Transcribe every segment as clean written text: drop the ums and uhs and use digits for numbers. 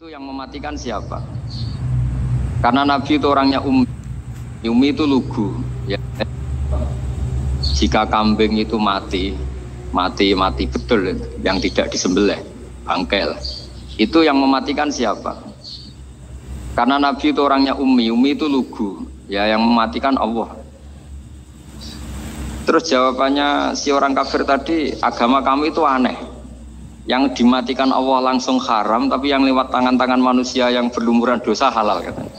Itu yang mematikan siapa? Karena Nabi itu orangnya ummi. Ummi itu lugu. Ya. Jika kambing itu mati betul, yang tidak disembelih, bangkel. Itu yang mematikan siapa? Karena Nabi itu orangnya ummi itu lugu. Ya, yang mematikan Allah. Terus jawabannya si orang kafir tadi, agama kamu itu aneh. Yang dimatikan Allah langsung haram, tapi yang lewat tangan-tangan manusia yang berlumuran dosa halal katanya.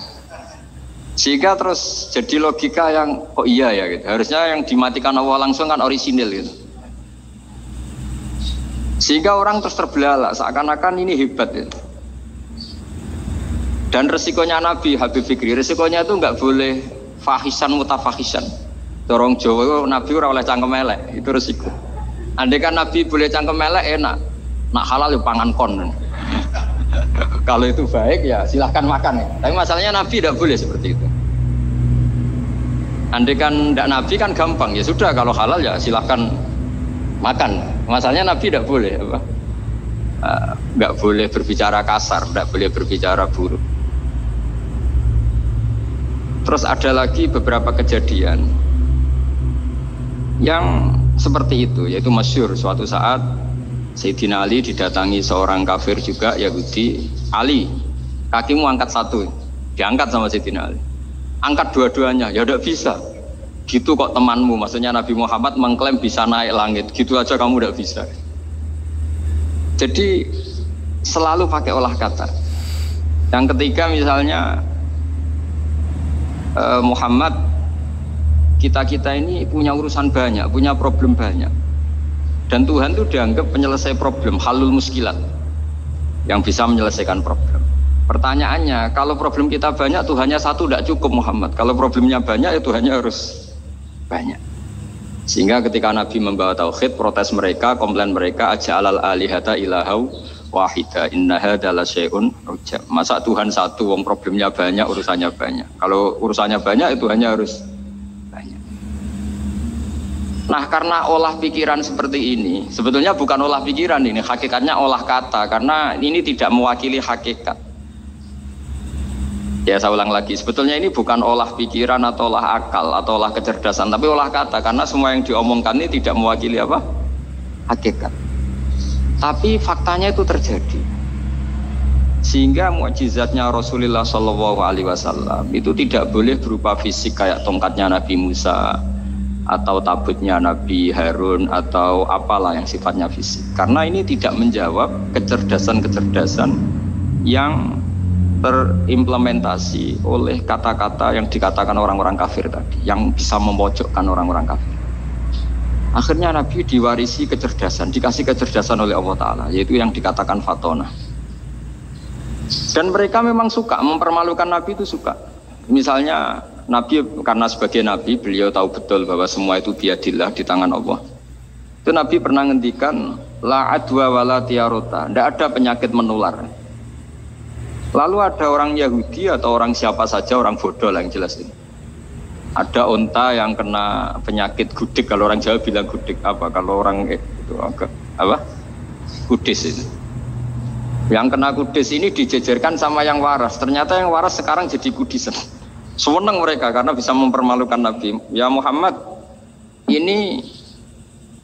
Sehingga terus jadi logika yang oh iya ya gitu. Harusnya yang dimatikan Allah langsung kan orisinil gitu. Sehingga orang terus terbelalak seakan-akan ini hebat gitu. Dan resikonya Nabi Habib Fikri, resikonya itu nggak boleh fahisan mutafahisan. Dorong Jawa Nabi ora oleh cangkem elek, itu resiko. Andai kan Nabi boleh cangkem elek enak. Nak halal ya pangan kon. Kalau itu baik ya silahkan makan ya. Tapi masalahnya Nabi tidak boleh seperti itu. Andai kan tidak Nabi kan gampang ya sudah kalau halal ya silahkan makan. Masalahnya Nabi tidak boleh apa? Nggak boleh berbicara kasar, tidak boleh berbicara buruk. Terus ada lagi beberapa kejadian yang seperti itu, yaitu masyhur suatu saat Sayyidina Ali didatangi seorang kafir juga Yahudi. Ali, kakimu angkat satu, diangkat sama Sayyidina Ali. Angkat dua-duanya, ya tidak bisa. Gitu kok temanmu, maksudnya Nabi Muhammad mengklaim bisa naik langit, gitu aja kamu tidak bisa. Jadi selalu pakai olah kata. Yang ketiga misalnya Muhammad, kita ini punya urusan banyak, punya problem banyak. Dan Tuhan itu dianggap penyelesai problem, halul muskilat, yang bisa menyelesaikan problem. Pertanyaannya, kalau problem kita banyak, Tuhannya satu tidak cukup Muhammad. Kalau problemnya banyak, ya Tuhannya harus banyak. Sehingga ketika Nabi membawa tauhid, protes mereka, komplain mereka, aja'alal alihata ilahau wahida inna hadza la syai'un ujab. Masa Tuhan satu, wong problemnya banyak, urusannya banyak. Kalau urusannya banyak, itu hanya harus banyak. Nah, karena olah pikiran seperti ini, sebetulnya bukan olah pikiran ini, hakikatnya olah kata, karena ini tidak mewakili hakikat. Ya, saya ulang lagi, sebetulnya ini bukan olah pikiran atau olah akal atau olah kecerdasan, tapi olah kata, karena semua yang diomongkan ini tidak mewakili apa? Hakikat. Tapi faktanya itu terjadi. Sehingga mukjizatnya Rasulullah SAW itu tidak boleh berupa fisik kayak tongkatnya Nabi Musa atau tabutnya Nabi Harun atau apalah yang sifatnya fisik. Karena ini tidak menjawab kecerdasan-kecerdasan yang terimplementasi oleh kata-kata yang dikatakan orang-orang kafir tadi, yang bisa memojokkan orang-orang kafir. Akhirnya Nabi diwarisi kecerdasan, dikasih kecerdasan oleh Allah Ta'ala, yaitu yang dikatakan fatona. Dan mereka memang suka, mempermalukan Nabi itu suka. Misalnya Nabi, karena sebagai Nabi, beliau tahu betul bahwa semua itu biadillah, di tangan Allah. Itu Nabi pernah ngendikan, la adwa wala tiarota, tidak ada penyakit menular. Lalu ada orang Yahudi atau orang siapa saja, orang bodoh lah yang jelas ini. Ada unta yang kena penyakit gudik, kalau orang Jawa bilang gudik apa, kalau orang itu apa? Kudis itu. Yang kena kudis ini dijejerkan sama yang waras. Ternyata yang waras sekarang jadi kudisan. Senang mereka karena bisa mempermalukan Nabi. Ya Muhammad, ini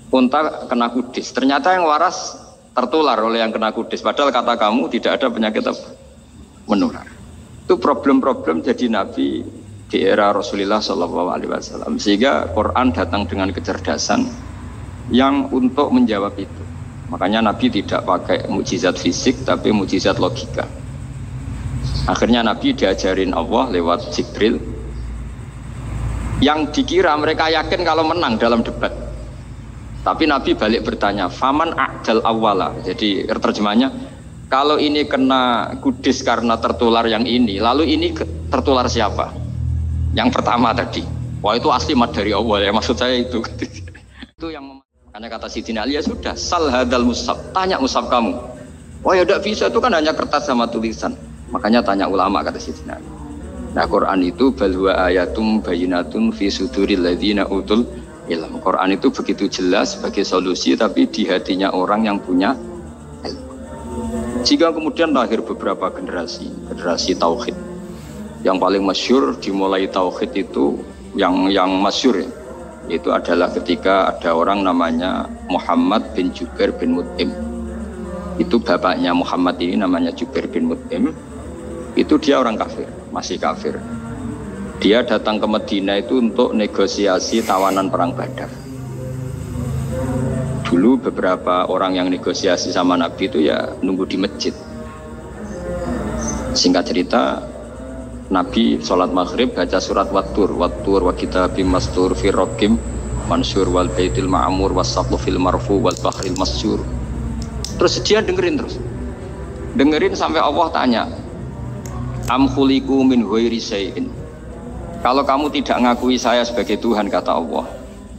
unta kena kudis. Ternyata yang waras tertular oleh yang kena kudis. Padahal kata kamu tidak ada penyakit apa? Menular. Itu problem-problem jadi Nabi di era Rasulullah SAW. Sehingga Quran datang dengan kecerdasan yang untuk menjawab itu. Makanya Nabi tidak pakai mukjizat fisik, tapi mukjizat logika. Akhirnya Nabi diajarin Allah lewat Jibril, yang dikira mereka yakin kalau menang dalam debat. Tapi Nabi balik bertanya, faman a'jal awwala. Jadi terjemahnya, kalau ini kena kudis karena tertular yang ini, lalu ini tertular siapa? Yang pertama tadi. Wah, itu asli mat dari Allah ya, maksud saya itu. Itu yang makanya kata Sayyidina Ali, ya sudah, sal hadal mushaf, tanya mushaf kamu. Wah, ya tidak bisa, itu kan hanya kertas sama tulisan. Makanya tanya ulama, kata Sayyidina Ali. Nah, Quran itu bal huwa ayatum bayyinatun fi suduril ladzina utul ilm. Quran itu begitu jelas sebagai solusi, tapi di hatinya orang yang punya ilmu. Jika kemudian lahir beberapa generasi tauhid. Yang paling masyhur dimulai tauhid itu yang masyhur ya, itu adalah ketika ada orang namanya Muhammad bin Jubair bin Mut'im. Itu bapaknya Muhammad ini namanya Jubair bin Mut'im. Itu dia orang kafir, masih kafir. Dia datang ke Madinah itu untuk negosiasi tawanan perang Badar. Dulu beberapa orang yang negosiasi sama Nabi itu ya nunggu di masjid. Singkat cerita, Nabi sholat maghrib baca surat Wattur wa kitabim mastur fi raqim mansur wal baitil ma'mur was saqfu fil marfu wal bahril masyur. Terus dia dengerin sampai Allah tanya, am khuliqu min ghairi syai'in. Kalau kamu tidak ngakui saya sebagai Tuhan, kata Allah,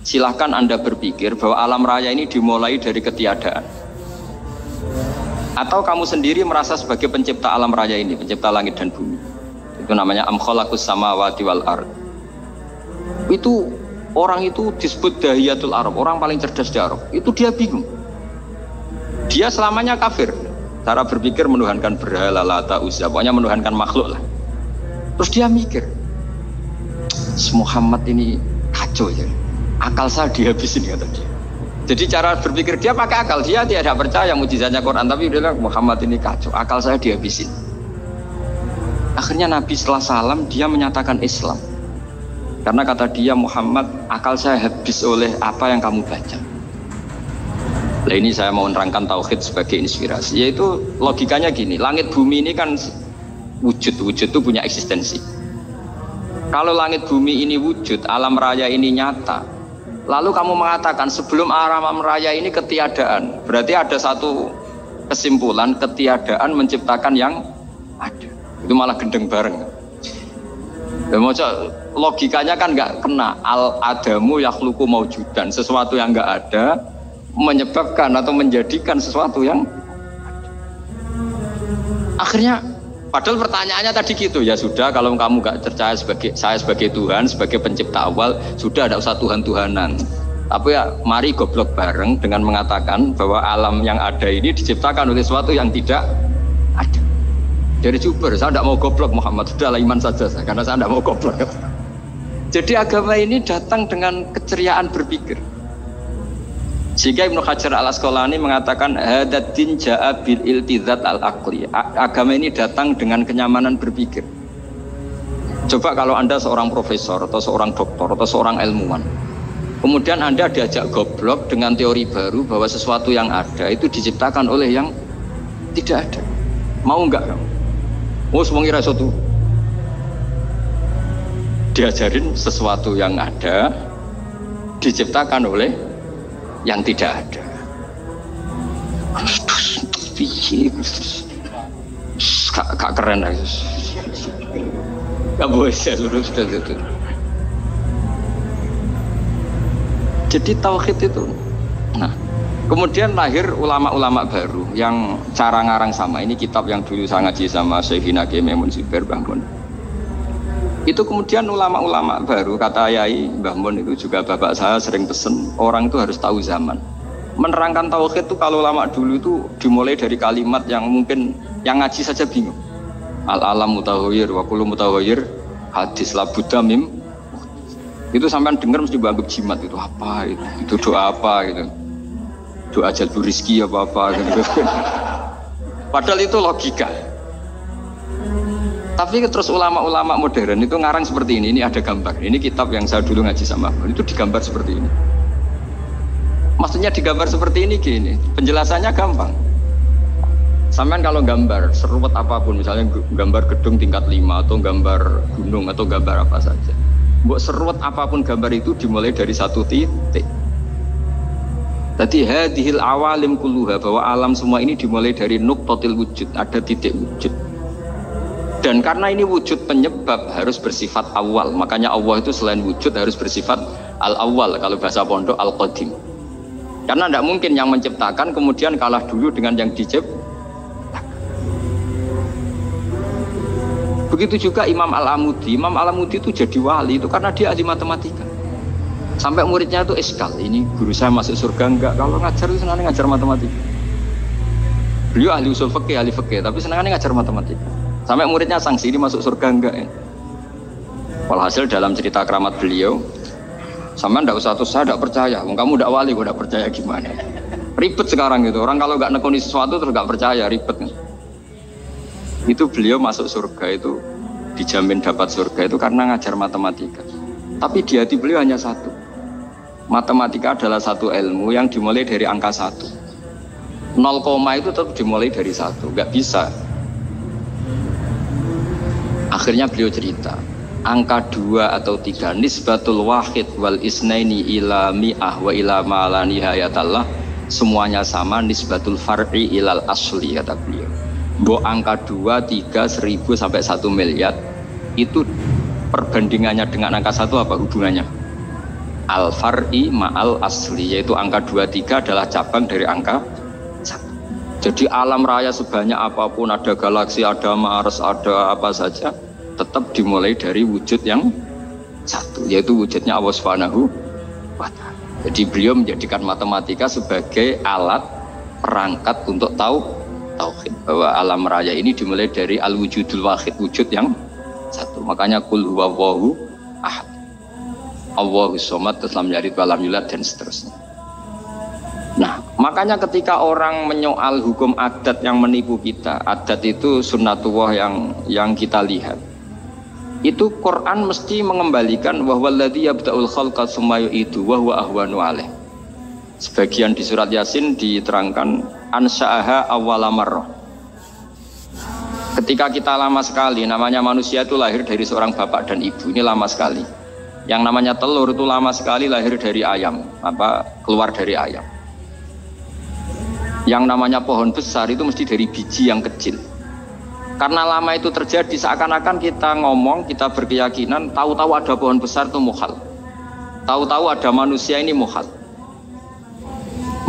silahkan Anda berpikir bahwa alam raya ini dimulai dari ketiadaan. Atau kamu sendiri merasa sebagai pencipta alam raya ini, pencipta langit dan bumi. Itu namanya am khalaqus samawati wal ard. Itu orang itu disebut dahiyatul Arab, orang paling cerdas di Arab. Itu dia bingung. Dia selamanya kafir. Cara berpikir menuhankan berhala, Lata, Uzza, pokoknya menuhankan makhluk lah. Terus dia mikir, Muhammad ini kacau ya. Akal saya dihabisin, kata dia. Jadi cara berpikir dia pakai akal, dia tidak percaya mujizatnya Quran, tapi dia bilang Muhammad ini kacau, akal saya dihabisin. Akhirnya Nabi setelah salam dia menyatakan Islam. Karena kata dia, Muhammad, akal saya habis oleh apa yang kamu baca. Nah ini saya mau menerangkan tauhid sebagai inspirasi. Yaitu logikanya gini, langit bumi ini kan wujud itu punya eksistensi. Kalau langit bumi ini wujud, alam raya ini nyata, lalu kamu mengatakan sebelum alam raya ini ketiadaan, berarti ada satu kesimpulan ketiadaan menciptakan yang ada. Itu malah gendeng bareng. Logikanya kan nggak kena. Al-adamu yakhluqu maujudan, sesuatu yang nggak ada menyebabkan atau menjadikan sesuatu yang ada. Akhirnya padahal pertanyaannya tadi gitu, ya sudah kalau kamu nggak percaya saya sebagai Tuhan, sebagai pencipta awal, sudah ada usah Tuhan-Tuhanan. Tapi ya mari goblok bareng dengan mengatakan bahwa alam yang ada ini diciptakan oleh sesuatu yang tidak ada. Dari Jubair, saya tidak mau goblok Muhammad, sudahlah iman saja saya, karena saya tidak mau goblok. Jadi agama ini datang dengan keceriaan berpikir. Sehingga Ibnu Hajar al-Asqalani mengatakan hadatin ja'a bil iltizat al-aqli. Agama ini datang dengan kenyamanan berpikir. Coba kalau Anda seorang profesor atau seorang doktor atau seorang ilmuwan, kemudian Anda diajak goblok dengan teori baru bahwa sesuatu yang ada itu diciptakan oleh yang tidak ada. Mau enggak kamu? Mau semuanya sesuatu diajarin sesuatu yang ada diciptakan oleh yang tidak ada. Kak keren aja. Gak boleh saya lurus itu. Jadi tauhid itu. Nah, kemudian lahir ulama-ulama baru yang cara ngarang sama. Ini kitab yang dulu saya ngaji sama Syekhina Kiai Maimun Zubair Mbah Mun. Itu kemudian ulama-ulama baru, kata Yai Mbah Mun itu juga bapak saya sering pesen, orang itu harus tahu zaman. Menerangkan tauhid itu kalau ulama dulu itu dimulai dari kalimat yang mungkin yang ngaji saja bingung. Al-alam mutahawir wa kullu mutahawir hadis la buddha mim. Itu sampean dengar mesti bangun jimat, itu apa itu doa apa gitu. Doa jalbu rizki apa gitu. Padahal itu logika. Tapi terus ulama-ulama modern itu ngarang seperti ini ada gambar. Ini kitab yang saya dulu ngaji sama itu digambar seperti ini. Maksudnya digambar seperti ini gini, penjelasannya gampang. Sampean kalau gambar seruat apapun, misalnya gambar gedung tingkat 5 atau gambar gunung atau gambar apa saja, buat seruat apapun gambar itu dimulai dari satu titik. Tadi hadhil awalim kulluha, bahwa alam semua ini dimulai dari nuqtatil wujud, ada titik wujud. Dan karena ini wujud penyebab harus bersifat awal, makanya Allah itu selain wujud harus bersifat al-awwal, kalau bahasa pondok al-qadim. Karena tidak mungkin yang menciptakan kemudian kalah dulu dengan yang diciptakan. Begitu juga Imam Al-Amudi. Imam Al-Amudi itu jadi wali itu karena dia ahli matematika. Sampai muridnya itu iskal, ini guru saya masuk surga enggak? Kalau ngajar itu senangnya ngajar matematika. Beliau ahli usul fikih, tapi senangannya ngajar matematika. Sampai muridnya sanksi ini masuk surga enggak ya? Walhasil dalam cerita keramat beliau, sama ndak usah terus saya ndak percaya, kamu ndak wali, gue ndak percaya gimana? Ribet sekarang gitu, orang kalau nggak nekuni sesuatu terus nggak percaya, ribet. Itu beliau masuk surga itu dijamin dapat surga itu karena ngajar matematika. Tapi di hati beliau hanya satu, matematika adalah satu ilmu yang dimulai dari angka 1. 0, itu tetap dimulai dari 1, nggak bisa. Akhirnya beliau cerita, angka 2 atau 3 nisbatul wahid wal isnaini ila mi'ah wa ila ma la nihayatallah, semuanya sama, nisbatul far'i ilal asli, kata beliau. Mbok angka 2, 3, 1000 sampai 1 miliar itu perbandingannya dengan angka 1 apa hubungannya? Al far'i ma'al asli, yaitu angka 2, 3 adalah cabang dari angka 1. Jadi alam raya sebanyak apapun, ada galaksi, ada Mars, ada apa saja, tetap dimulai dari wujud yang 1, yaitu wujudnya Allah Subhanahu wa Ta'ala. Jadi beliau menjadikan matematika sebagai alat perangkat untuk tahu tauhid, bahwa alam raya ini dimulai dari al-wujudul wahid, wujud yang 1. Makanya kul huwallahu ahad, Allahus somad, lam yalid walam yulad, dan seterusnya. Nah, makanya ketika orang menyoal hukum adat yang menipu kita, adat itu sunnatullah yang kita lihat, itu Quran mesti mengembalikan bahwa alladzi yabda'ul khalqa tsumma yu'idu wa huwa ahwanu alaih. Sebagian di surat Yasin diterangkan ansha'aha awwala marrah. Ketika kita lama sekali, namanya manusia itu lahir dari seorang bapak dan ibu, ini lama sekali. Yang namanya telur itu lama sekali lahir dari ayam, keluar dari ayam. Yang namanya pohon besar itu mesti dari biji yang kecil. Karena lama itu terjadi, seakan-akan kita ngomong, kita berkeyakinan tahu-tahu ada pohon besar itu muhal, tahu-tahu ada manusia ini muhal.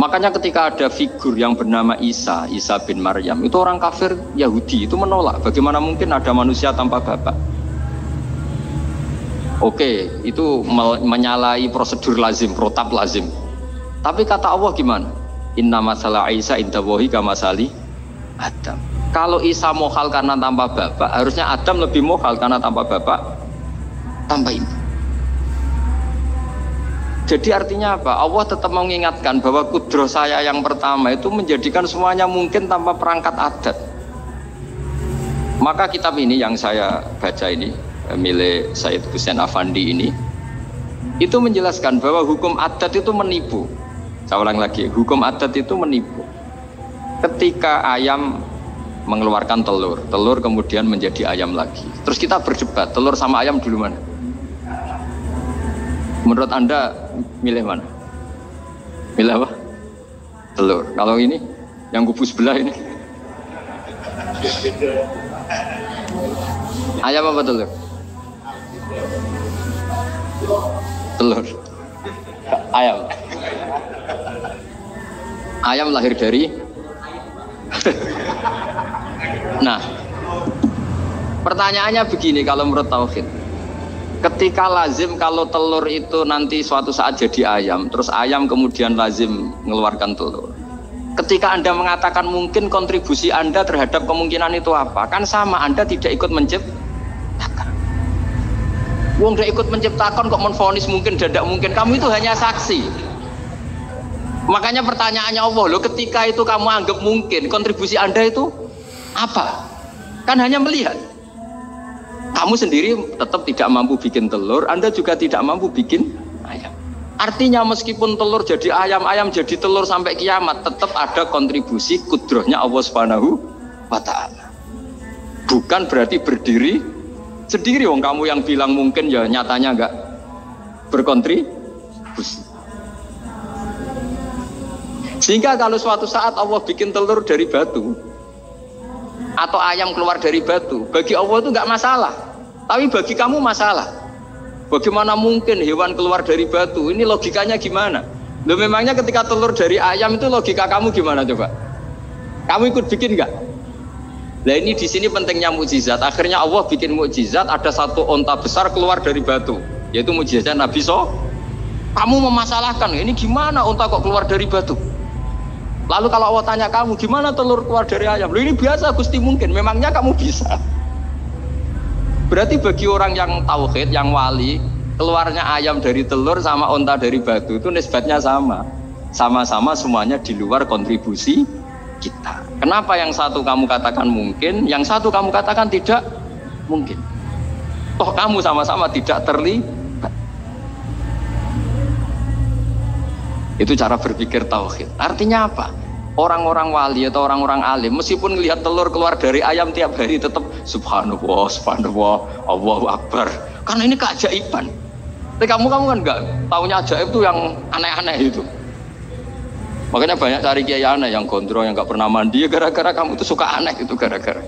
Makanya ketika ada figur yang bernama Isa bin Maryam, itu orang kafir Yahudi itu menolak, bagaimana mungkin ada manusia tanpa bapak. Oke, itu menyalahi prosedur lazim, protap lazim. Tapi kata Allah gimana? Inna masalah Isa indawahi kamasali Adam. Kalau Isa mohal karena tanpa bapak, harusnya Adam lebih mohal karena tanpa bapak, tanpa ibu. Jadi artinya apa? Allah tetap mengingatkan bahwa kudroh saya yang pertama itu menjadikan semuanya mungkin tanpa perangkat adat. Maka kitab ini yang saya baca ini, milik Said Hussein Afandi ini, itu menjelaskan bahwa hukum adat itu menipu. Saya ulang lagi, hukum adat itu menipu. Ketika ayam mengeluarkan telur, telur kemudian menjadi ayam lagi. Terus kita berdebat, telur sama ayam dulu mana? Menurut Anda milih mana? Milih apa? Telur. Kalau ini, yang kubu sebelah ini, ayam apa telur? Telur. Ayam. Ayam lahir dari. Nah, pertanyaannya begini kalau menurut tauhid. Ketika lazim kalau telur itu nanti suatu saat jadi ayam, terus ayam kemudian lazim mengeluarkan telur. Ketika Anda mengatakan mungkin kontribusi Anda terhadap kemungkinan itu apa? Kan sama, Anda tidak ikut menciptakan. Wong tidak ikut menciptakan kok menvonis mungkin dan tidak mungkin. Kamu itu hanya saksi. Makanya pertanyaannya Allah, loh, ketika itu kamu anggap mungkin, kontribusi Anda itu apa? Kan hanya melihat. Kamu sendiri tetap tidak mampu bikin telur, Anda juga tidak mampu bikin ayam. Artinya meskipun telur jadi ayam, ayam jadi telur sampai kiamat, tetap ada kontribusi kudrohnya Allah Subhanahu wa Ta'ala. Bukan berarti berdiri sendiri. Wong kamu yang bilang mungkin ya nyatanya enggak berkontribusi. Sehingga kalau suatu saat Allah bikin telur dari batu atau ayam keluar dari batu, bagi Allah itu enggak masalah. Tapi bagi kamu masalah. Bagaimana mungkin hewan keluar dari batu? Ini logikanya gimana? Loh, memangnya ketika telur dari ayam itu logika kamu gimana coba? Kamu ikut bikin enggak? Nah ini di sini pentingnya mukjizat. Akhirnya Allah bikin mukjizat, ada satu onta besar keluar dari batu, yaitu mukjizat Nabi So. Kamu memasalahkan, ini gimana onta kok keluar dari batu? Lalu kalau Allah tanya kamu, gimana telur keluar dari ayam? Loh ini biasa Gusti mungkin, memangnya kamu bisa? Berarti bagi orang yang tauhid, yang wali, keluarnya ayam dari telur sama onta dari batu itu nisbatnya sama. Sama-sama semuanya di luar kontribusi kita. Kenapa yang satu kamu katakan mungkin, yang satu kamu katakan tidak mungkin? Toh kamu sama-sama tidak terlibat. Itu cara berpikir tauhid. Artinya apa? Orang-orang wali atau orang-orang alim meskipun melihat telur keluar dari ayam tiap hari tetap subhanallah, subhanallah, Allahu Akbar. Karena ini keajaiban. Tapi kamu kan enggak taunya ajaib itu yang aneh-aneh itu. Makanya banyak cari kiai aneh yang gondrong, yang enggak pernah mandi, gara-gara kamu itu suka aneh itu gara-gara.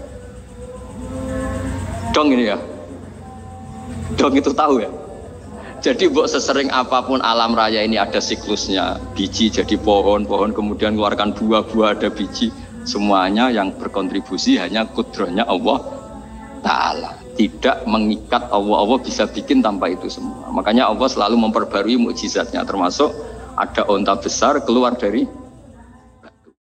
Dong ini ya. Dong itu tahu ya. Jadi buat sesering apapun alam raya ini ada siklusnya. Biji jadi pohon, pohon kemudian keluarkan buah-buah ada biji. Semuanya yang berkontribusi hanya kudrahnya Allah Ta'ala. Tidak mengikat Allah. Allah bisa bikin tanpa itu semua. Makanya Allah selalu memperbarui mukjizatnya. Termasuk ada onta besar keluar dari